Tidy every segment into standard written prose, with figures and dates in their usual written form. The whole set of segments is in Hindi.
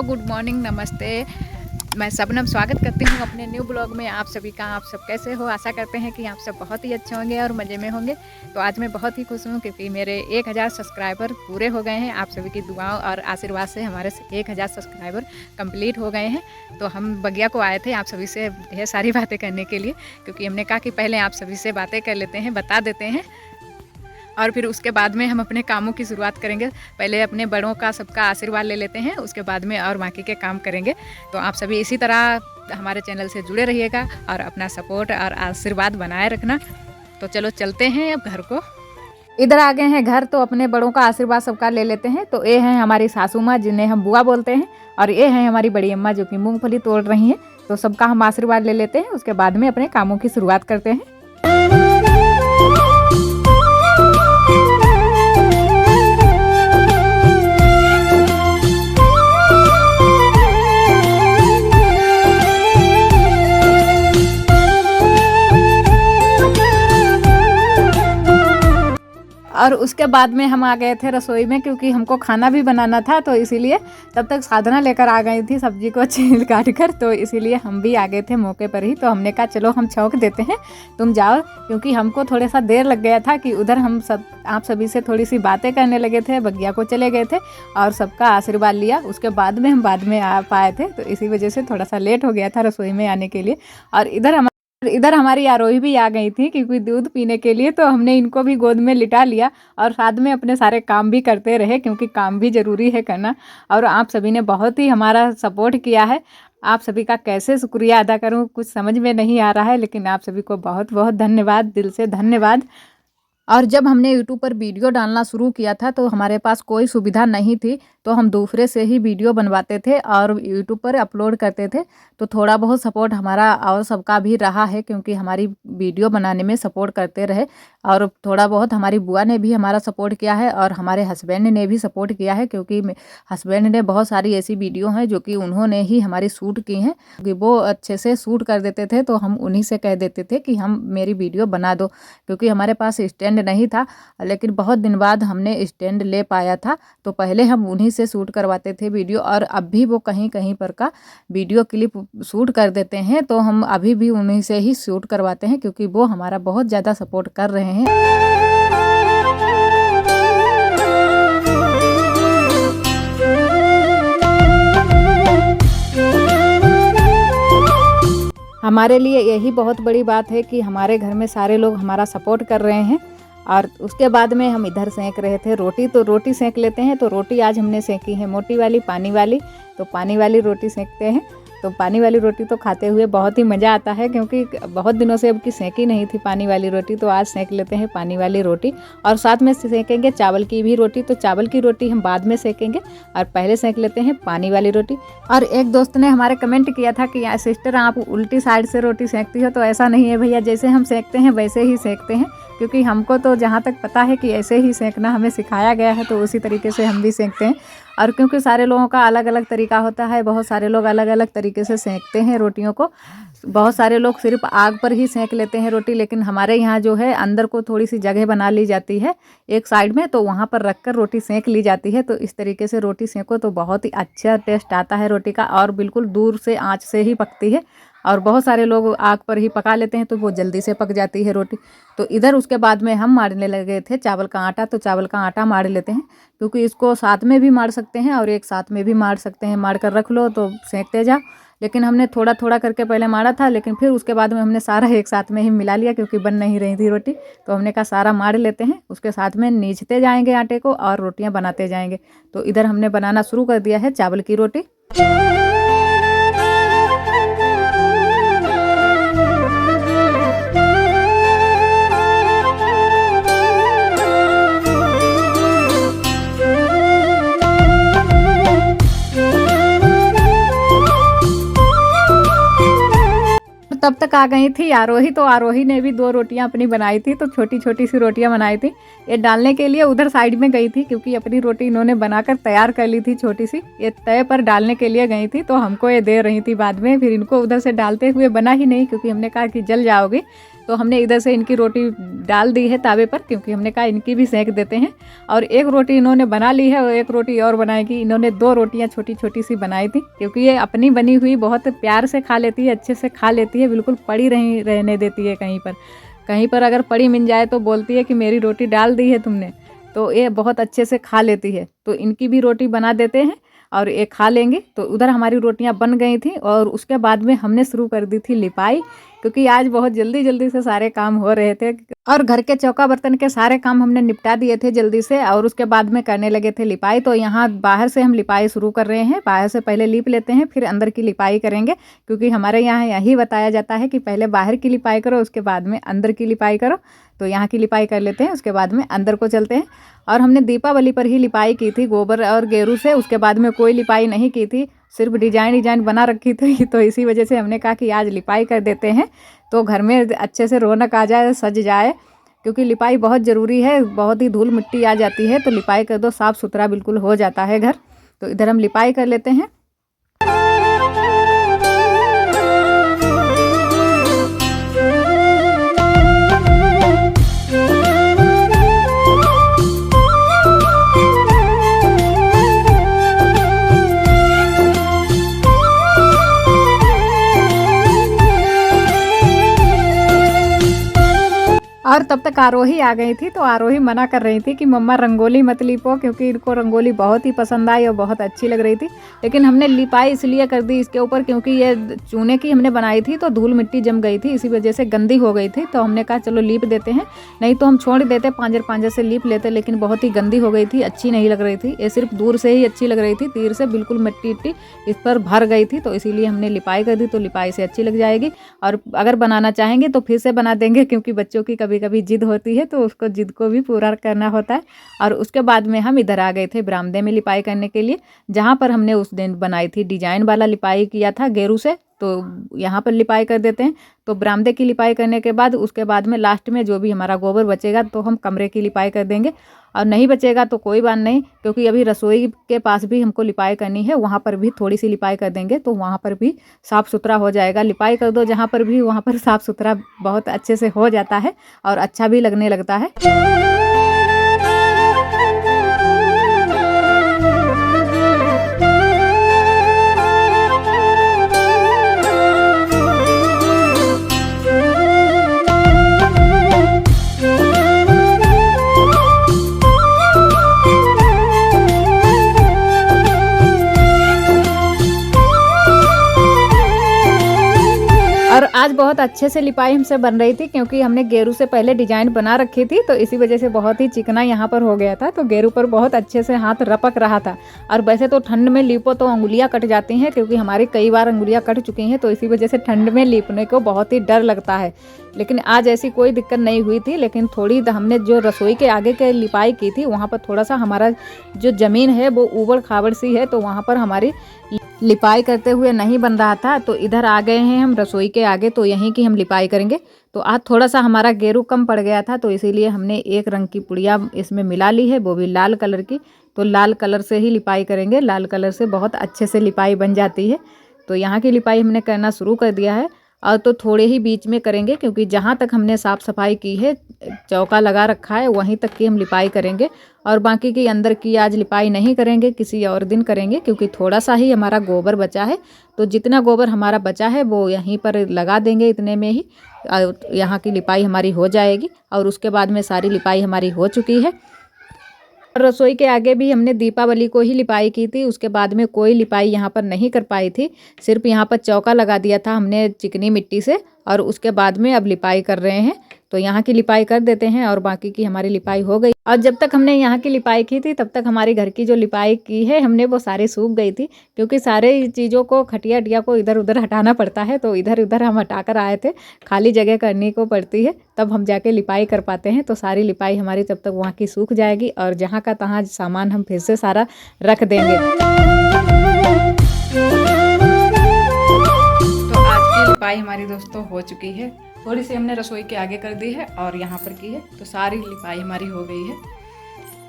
गुड मॉर्निंग, नमस्ते। मैं शबनम स्वागत करती हूँ अपने न्यू ब्लॉग में। आप सभी का, आप सब कैसे हो? आशा करते हैं कि आप सब बहुत ही अच्छे होंगे और मज़े में होंगे। तो आज मैं बहुत ही खुश हूँ क्योंकि मेरे 1000 सब्सक्राइबर पूरे हो गए हैं। आप सभी की दुआओं और आशीर्वाद से हमारे 1000 सब्सक्राइबर कंप्लीट हो गए हैं। तो हम बगिया को आए थे आप सभी से ढेर सारी बातें करने के लिए, क्योंकि हमने कहा कि पहले आप सभी से बातें कर लेते हैं, बता देते हैं, और फिर उसके बाद में हम अपने कामों की शुरुआत करेंगे। पहले अपने बड़ों का सबका आशीर्वाद ले लेते हैं, उसके बाद में और बाकी के काम करेंगे। तो आप सभी इसी तरह हमारे चैनल से जुड़े रहिएगा और अपना सपोर्ट और आशीर्वाद बनाए रखना। तो चलो चलते हैं अब घर को। इधर आ गए हैं घर, तो अपने बड़ों का आशीर्वाद सबका ले लेते हैं। तो ये हैं हमारी सासू माँ, जिन्हें हम बुआ बोलते हैं, और ये हैं हमारी बड़ी अम्मा जो कि मूंगफली तोड़ रही हैं। तो सबका हम आशीर्वाद ले लेते हैं, उसके बाद में अपने कामों की शुरुआत करते हैं। और उसके बाद में हम आ गए थे रसोई में, क्योंकि हमको खाना भी बनाना था। तो इसीलिए तब तक साधना लेकर आ गई थी सब्जी को छील काट कर। तो इसीलिए हम भी आ गए थे मौके पर ही। तो हमने कहा चलो हम छौंक देते हैं, तुम जाओ, क्योंकि हमको थोड़ा सा देर लग गया था कि उधर हम सब आप सभी से थोड़ी सी बातें करने लगे थे, बगिया को चले गए थे और सबका आशीर्वाद लिया। उसके बाद में आ पाए थे, तो इसी वजह से थोड़ा सा लेट हो गया था रसोई में आने के लिए। और इधर हमारी आरोही भी आ गई थी, क्योंकि दूध पीने के लिए। तो हमने इनको भी गोद में लिटा लिया और साथ में अपने सारे काम भी करते रहे, क्योंकि काम भी ज़रूरी है करना। और आप सभी ने बहुत ही हमारा सपोर्ट किया है। आप सभी का कैसे शुक्रिया अदा करूं, कुछ समझ में नहीं आ रहा है, लेकिन आप सभी को बहुत बहुत धन्यवाद, दिल से धन्यवाद। और जब हमने यूट्यूब पर वीडियो डालना शुरू किया था, तो हमारे पास कोई सुविधा नहीं थी। तो हम दूसरे से ही वीडियो बनवाते थे और यूट्यूब पर अपलोड करते थे। तो थोड़ा बहुत सपोर्ट हमारा और सबका भी रहा है, क्योंकि हमारी वीडियो बनाने में सपोर्ट करते रहे। और थोड़ा बहुत हमारी बुआ ने भी हमारा सपोर्ट किया है और हमारे हस्बैंड ने भी सपोर्ट किया है, क्योंकि हस्बैंड ने बहुत सारी ऐसी वीडियो हैं जो कि उन्होंने ही हमारी शूट की हैं, क्योंकि वो अच्छे से शूट कर देते थे। तो हम उन्हीं से कह देते थे कि हम मेरी वीडियो बना दो, क्योंकि हमारे पास स्टैंड नहीं था। लेकिन बहुत दिन बाद हमने स्टैंड ले पाया था। तो पहले हम उन्हीं से शूट करवाते थे वीडियो, और अब भी वो कहीं कहीं पर का वीडियो क्लिप शूट कर देते हैं। तो हम अभी भी उन्हीं से ही शूट करवाते हैं, क्योंकि वो हमारा बहुत ज़्यादा सपोर्ट कर रहे हैं। हमारे लिए यही बहुत बड़ी बात है कि हमारे घर में सारे लोग हमारा सपोर्ट कर रहे हैं। और उसके बाद में हम इधर सेंक रहे थे रोटी। तो रोटी सेंक लेते हैं। तो रोटी आज हमने सेंकी है मोटी वाली, पानी वाली। तो पानी वाली रोटी सेंकते हैं। तो पानी वाली रोटी तो खाते हुए बहुत ही मज़ा आता है, क्योंकि बहुत दिनों से अब की सेंकी नहीं थी पानी वाली रोटी। तो आज सेंक लेते हैं पानी वाली रोटी, और साथ में सेंकेंगे चावल की भी रोटी। तो चावल की रोटी हम बाद में सेंकेंगे और पहले सेंक लेते हैं पानी वाली रोटी। और एक दोस्त ने हमारे कमेंट किया था कि सिस्टर आप उल्टी साइड से रोटी सेंकती हो। तो ऐसा नहीं है भैया, जैसे हम सेंकते हैं वैसे ही सेंकते हैं, क्योंकि हमको तो जहाँ तक पता है कि ऐसे ही सेंकना हमें सिखाया गया है। तो उसी तरीके से हम भी सेंकते हैं। और क्योंकि सारे लोगों का अलग अलग तरीका होता है, बहुत सारे लोग अलग अलग तरीके से सेंकते हैं रोटियों को। बहुत सारे लोग सिर्फ आग पर ही सेंक लेते हैं रोटी, लेकिन हमारे यहाँ जो है अंदर को थोड़ी सी जगह बना ली जाती है एक साइड में, तो वहाँ पर रखकर रोटी सेंक ली जाती है। तो इस तरीके से रोटी सेंको तो बहुत ही अच्छा टेस्ट आता है रोटी का, और बिल्कुल दूर से आँच से ही पकती है। और बहुत सारे लोग आग पर ही पका लेते हैं, तो वो जल्दी से पक जाती है रोटी। तो इधर उसके बाद में हम मारने लगे थे चावल का आटा। तो चावल का आटा मार लेते हैं, क्योंकि इसको साथ में भी मार सकते हैं और एक साथ में भी मार सकते हैं। मार कर रख लो तो सेंकते जाओ। लेकिन हमने थोड़ा थोड़ा करके पहले मारा था, लेकिन फिर उसके बाद में हमने सारा एक साथ में ही मिला लिया, क्योंकि बन नहीं रही थी रोटी। तो हमने कहा सारा मार लेते हैं, उसके साथ में नीचते जाएंगे आटे को और रोटियां बनाते जाएंगे। तो इधर हमने बनाना शुरू कर दिया है चावल की रोटी। तब तक आ गई थी आरोही। तो आरोही ने भी 2 रोटियां अपनी बनाई थी। तो छोटी छोटी सी रोटियां बनाई थी। ये डालने के लिए उधर साइड में गई थी, क्योंकि अपनी रोटी इन्होंने बनाकर तैयार कर ली थी छोटी सी। ये तय पर डालने के लिए गई थी, तो हमको ये दे रही थी बाद में। फिर इनको उधर से डालते हुए बना ही नहीं, क्योंकि हमने कहा कि जल जाओगी। तो तो हमने इधर से इनकी रोटी डाल दी है तावे पर, क्योंकि हमने कहा इनकी भी सेंक देते हैं। और एक रोटी इन्होंने बना ली है और एक रोटी और बनाएगी। इन्होंने 2 रोटियां छोटी छोटी सी बनाई थी, क्योंकि ये अपनी बनी हुई बहुत प्यार से खा लेती है, अच्छे से खा लेती है, बिल्कुल पड़ी रहने देती है। कहीं पर अगर पड़ी मिल जाए तो बोलती है कि मेरी रोटी डाल दी है तुमने, तो ये बहुत अच्छे से खा लेती है। तो इनकी भी रोटी बना देते हैं और ये खा लेंगे। तो उधर हमारी रोटियां बन गई थी और उसके बाद में हमने शुरू कर दी थी लिपाई, क्योंकि आज बहुत जल्दी जल्दी से सारे काम हो रहे थे और घर के चौका बर्तन के सारे काम हमने निपटा दिए थे जल्दी से, और उसके बाद में करने लगे थे लिपाई। तो यहाँ बाहर से हम लिपाई शुरू कर रहे हैं। बाहर से पहले लीप लेते हैं, फिर अंदर की लिपाई करेंगे, क्योंकि हमारे यहाँ यही बताया जाता है कि पहले बाहर की लिपाई करो, उसके बाद में अंदर की लिपाई करो। तो यहाँ की लिपाई कर लेते हैं, उसके बाद में अंदर को चलते हैं। और हमने दीपावली पर ही लिपाई की थी गोबर और गेरू से, उसके बाद में कोई लिपाई नहीं की थी, सिर्फ डिजाइन बना रखी थी। तो इसी वजह से हमने कहा कि आज लिपाई कर देते हैं, तो घर में अच्छे से रौनक आ जाए, सज जाए, क्योंकि लिपाई बहुत ज़रूरी है। बहुत ही धूल मिट्टी आ जाती है, तो लिपाई कर दो, साफ़ सुथरा बिल्कुल हो जाता है घर। तो इधर हम लिपाई कर लेते हैं। और तब तक आरोही आ गई थी, तो आरोही मना कर रही थी कि मम्मा रंगोली मत लिपो, क्योंकि इनको रंगोली बहुत ही पसंद आई और बहुत अच्छी लग रही थी। लेकिन हमने लिपाई इसलिए कर दी इसके ऊपर, क्योंकि ये चूने की हमने बनाई थी तो धूल मिट्टी जम गई थी, इसी वजह से गंदी हो गई थी। तो हमने कहा चलो लीप देते हैं, नहीं तो हम छोड़ देते, पांजर से लीप लेते, लेकिन बहुत ही गंदी हो गई थी, अच्छी नहीं लग रही थी। ये सिर्फ दूर से ही अच्छी लग रही थी, तीर से बिल्कुल मिट्टी इस पर भर गई थी, तो इसीलिए हमने लिपाई कर दी। तो लिपाई से अच्छी लग जाएगी, और अगर बनाना चाहेंगे तो फिर से बना देंगे, क्योंकि बच्चों की कभी कभी जिद होती है, तो उसको जिद को भी पूरा करना होता है। और उसके बाद में हम इधर आ गए थे बरामदे में लिपाई करने के लिए, जहाँ पर हमने उस दिन बनाई थी डिजाइन वाला लिपाई किया था गेरू से। तो यहाँ पर लिपाई कर देते हैं। तो बरामदे की लिपाई करने के बाद उसके बाद में लास्ट में जो भी हमारा गोबर बचेगा तो हम कमरे की लिपाई कर देंगे, और नहीं बचेगा तो कोई बात नहीं, क्योंकि अभी रसोई के पास भी हमको लिपाई करनी है, वहाँ पर भी थोड़ी सी लिपाई कर देंगे, तो वहाँ पर भी साफ़ सुथरा हो जाएगा। लिपाई कर दो जहाँ पर भी, वहाँ पर साफ़ सुथरा बहुत अच्छे से हो जाता है और अच्छा भी लगने लगता है। और आज बहुत अच्छे से लिपाई हमसे बन रही थी, क्योंकि हमने गेरू से पहले डिजाइन बना रखी थी, तो इसी वजह से बहुत ही चिकना यहाँ पर हो गया था। तो गेरू पर बहुत अच्छे से हाथ रपक रहा था। और वैसे तो ठंड में लीपो तो अंगुलियाँ कट जाती हैं, क्योंकि हमारी कई बार अंगुलियाँ कट चुकी हैं, तो इसी वजह से ठंड में लीपने को बहुत ही डर लगता है। लेकिन आज ऐसी कोई दिक्कत नहीं हुई थी। लेकिन थोड़ी हमने जो रसोई के आगे के लिपाई की थी, वहाँ पर थोड़ा सा हमारा जो ज़मीन है वो ऊबड़ खाबड़ सी है, तो वहाँ पर हमारी लिपाई करते हुए नहीं बन रहा था। तो इधर आ गए हैं हम रसोई के आगे, तो यहीं की हम लिपाई करेंगे। तो आज थोड़ा सा हमारा गेरू कम पड़ गया था, तो इसीलिए हमने एक रंग की पुड़िया इसमें मिला ली है, वो भी लाल कलर की। तो लाल कलर से ही लिपाई करेंगे, लाल कलर से बहुत अच्छे से लिपाई बन जाती है। तो यहाँ की लिपाई हमने करना शुरू कर दिया है, और तो थोड़े ही बीच में करेंगे, क्योंकि जहाँ तक हमने साफ़ सफाई की है, चौका लगा रखा है, वहीं तक की हम लिपाई करेंगे। और बाकी की अंदर की आज लिपाई नहीं करेंगे, किसी और दिन करेंगे, क्योंकि थोड़ा सा ही हमारा गोबर बचा है। तो जितना गोबर हमारा बचा है वो यहीं पर लगा देंगे, इतने में ही यहाँ की लिपाई हमारी हो जाएगी। और उसके बाद में सारी लिपाई हमारी हो चुकी है। रसोई के आगे भी हमने दीपावली को ही लिपाई की थी, उसके बाद में कोई लिपाई यहाँ पर नहीं कर पाई थी। सिर्फ यहाँ पर चौका लगा दिया था हमने चिकनी मिट्टी से, और उसके बाद में अब लिपाई कर रहे हैं। तो यहाँ की लिपाई कर देते हैं और बाकी की हमारी लिपाई हो गई। और जब तक हमने यहाँ की लिपाई की थी, तब तक हमारी घर की जो लिपाई की है हमने, वो सारी सूख गई थी, क्योंकि सारे चीज़ों को, खटिया अटिया को इधर उधर हटाना पड़ता है। तो इधर उधर हम हटा कर आए थे, खाली जगह करनी को पड़ती है, तब हम जाके लिपाई कर पाते हैं। तो सारी लिपाई हमारी तब तक वहाँ की सूख जाएगी, और जहाँ का तहाँ सामान हम फिर से सारा रख देंगे। तो आज की लिपाई हमारी दोस्तों हो चुकी है। थोड़ी सी हमने रसोई के आगे कर दी है और यहाँ पर की है, तो सारी लिपाई हमारी हो गई है।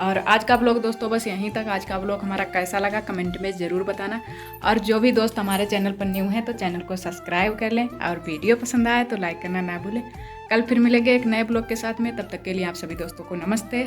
और आज का ब्लॉग दोस्तों बस यहीं तक। आज का ब्लॉग हमारा कैसा लगा कमेंट में ज़रूर बताना। और जो भी दोस्त हमारे चैनल पर न्यू हैं तो चैनल को सब्सक्राइब कर लें, और वीडियो पसंद आए तो लाइक करना ना भूलें। कल फिर मिलेंगे एक नए ब्लॉग के साथ में, तब तक के लिए आप सभी दोस्तों को नमस्ते।